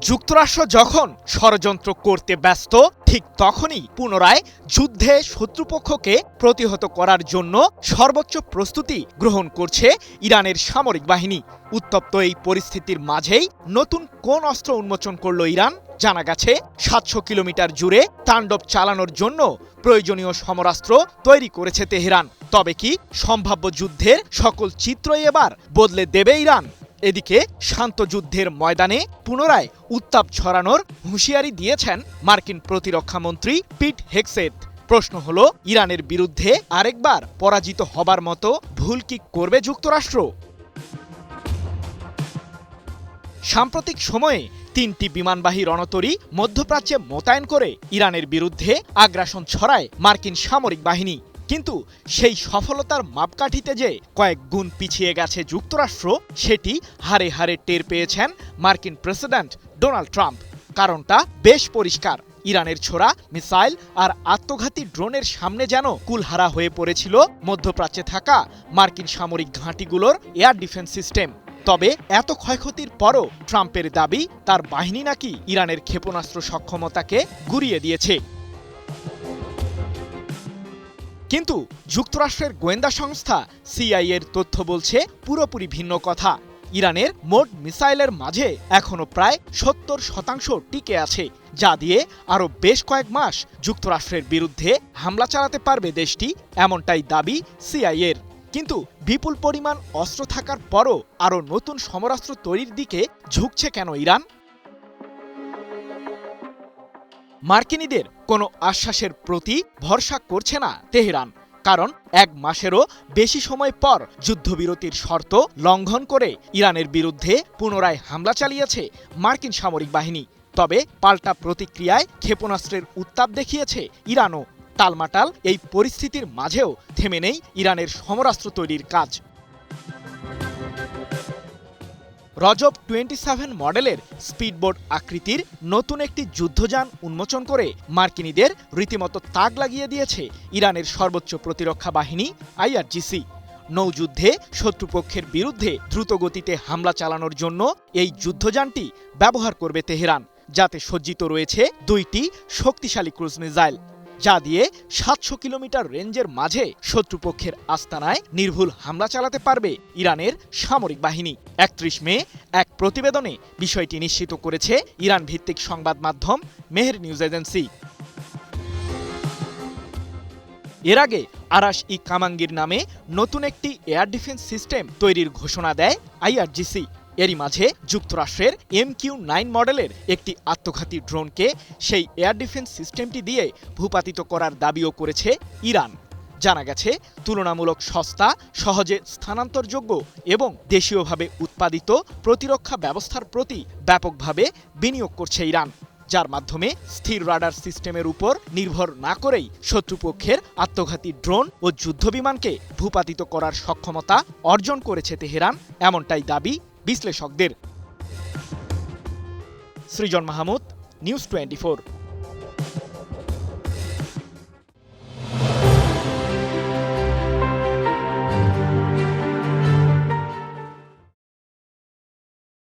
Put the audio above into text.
যুক্তরাষ্ট্র যখন ষড়যন্ত্র করতে ব্যস্ত, ঠিক তখনই পুনরায় যুদ্ধে শত্রুপক্ষকে প্রতিহত করার জন্য সর্বোচ্চ প্রস্তুতি গ্রহণ করছে ইরানের সামরিক বাহিনী। উত্তপ্ত এই পরিস্থিতির মাঝেই নতুন কোন অস্ত্র উন্মোচন করল ইরান? জানা গেছে ৭০০ কিলোমিটার জুড়ে তাণ্ডব চালানোর জন্য প্রয়োজনীয় সমরাস্ত্র তৈরি করেছে তেহরান। তবে কি সম্ভাব্য যুদ্ধের সকল চিত্রই এবার বদলে দেবে ইরান? এদিকে শান্ত যুদ্ধের ময়দানে পুনরায় উত্তাপ ছড়ানোর হুঁশিয়ারি দিয়েছেন মার্কিন প্রতিরক্ষামন্ত্রী পিট হেগসেথ। প্রশ্ন হলো, ইরানের বিরুদ্ধে আরেকবার পরাজিত হবার মতো ভুল কি করবে যুক্তরাষ্ট্র? সাম্প্রতিক সময়ে ৩টি বিমানবাহী রণতরী মধ্যপ্রাচ্যে মোতায়েন করে ইরানের বিরুদ্ধে আগ্রাসন ছড়ায় মার্কিন সামরিক বাহিনী। কিন্তু সেই সফলতার মাপকাঠিতে যে কয়েক গুণ পিছিয়ে গেছে যুক্তরাষ্ট্র, সেটি হারে হারে টের পেয়েছেন মার্কিন প্রেসিডেন্ট ডোনাল্ড ট্রাম্প। কারণটা বেশ পরিষ্কার। ইরানের ছোড়া মিসাইল আর আত্মঘাতী ড্রোনের সামনে যেন কুলহারা হয়ে পড়েছিল মধ্যপ্রাচ্যে থাকা মার্কিন সামরিক ঘাঁটিগুলোর এয়ার ডিফেন্স সিস্টেম। তবে এত ক্ষয়ক্ষতির পরও ট্রাম্পের দাবি তার বাহিনী নাকি ইরানের ক্ষেপণাস্ত্র সক্ষমতাকে গুঁড়িয়ে দিয়েছে। কিন্তু যুক্তরাষ্ট্রের গোয়েন্দা সংস্থা সিআইএর তথ্য বলছে পুরোপুরি ভিন্ন কথা। ইরানের মোট মিসাইলের মাঝে এখনো প্রায় ৭০% টিকে আছে, যা দিয়ে আরও বেশ কয়েক মাস যুক্তরাষ্ট্রের বিরুদ্ধে হামলা চালাতে পারবে দেশটি, এমনটাই দাবি সিআইএর। কিন্তু বিপুল পরিমাণ অস্ত্র থাকার পরও আরও নতুন সমরাস্ত্র তৈরির দিকে ঝুঁকছে কেন ইরান? মার্কিনীদের কোনো আশ্বাসের প্রতি ভরসা করছে না তেহরান। কারণ ১ মাসেরও বেশি সময় পর যুদ্ধবিরতির শর্ত লঙ্ঘন করে ইরানের বিরুদ্ধে পুনরায় হামলা চালিয়েছে মার্কিন সামরিক বাহিনী। তবে পাল্টা প্রতিক্রিয়ায় ক্ষেপণাস্ত্রের উত্তাপ দেখিয়েছে ইরানও। টালমাটাল এই পরিস্থিতির মাঝেও থেমে নেই ইরানের সমরাস্ত্র তৈরির কাজ। রজব 27 মডেলের স্পিডবোট আকৃতির নতুন একটি যুদ্ধযান উন্মোচন করে মার্কিনীদের রীতিমতো তাক লাগিয়ে দিয়েছে ইরানের সর্বোচ্চ প্রতিরক্ষা বাহিনী আইআরজিসি। নৌযুদ্ধে শত্রুপক্ষের বিরুদ্ধে দ্রুতগতিতে হামলা চালানোর জন্য এই যুদ্ধযানটি ব্যবহার করবে তেহরান, যাতে সজ্জিত রয়েছে 2টি শক্তিশালী ক্রুজ মিসাইল, যা দিয়ে ৭০০ কিলোমিটার রেঞ্জের মাঝে শত্রুপক্ষের আস্তানায় নির্ভুল হামলা চালাতে পারবে ইরানের সামরিক বাহিনী। ৩১ মে এক প্রতিবেদনে বিষয়টি নিশ্চিত করেছে ইরান ভিত্তিক সংবাদ মাধ্যম মেহের নিউজ এজেন্সি। এর আগে আরাশ-ই কামাঙ্গির নামে নতুন একটি এয়ার ডিফেন্স সিস্টেম তৈরির ঘোষণা দেয় আইআরজিসি। এরই মাঝে যুক্তরাষ্ট্রের MQ-9 মডেলের একটি আত্মঘাতী ড্রোনকে সেই এয়ার ডিফেন্স সিস্টেমটি দিয়ে ভূপাতিত করার দাবিও করেছে ইরান। জানা গেছে, তুলনামূলক সস্তা, সহজে স্থানান্তরযোগ্য এবং দেশীয়ভাবে উৎপাদিত প্রতিরক্ষা ব্যবস্থার প্রতি ব্যাপকভাবে বিনিয়োগ করছে ইরান, যার মাধ্যমে স্থির রাডার সিস্টেমের উপর নির্ভর না করেই শত্রুপক্ষের আত্মঘাতী ড্রোন ও যুদ্ধবিমানকে ভূপাতিত করার সক্ষমতা অর্জন করেছে তেহরান, এমনটাই দাবি বিশ্লেষকদের। সৃজন মাহমুদ, নিউজ 24।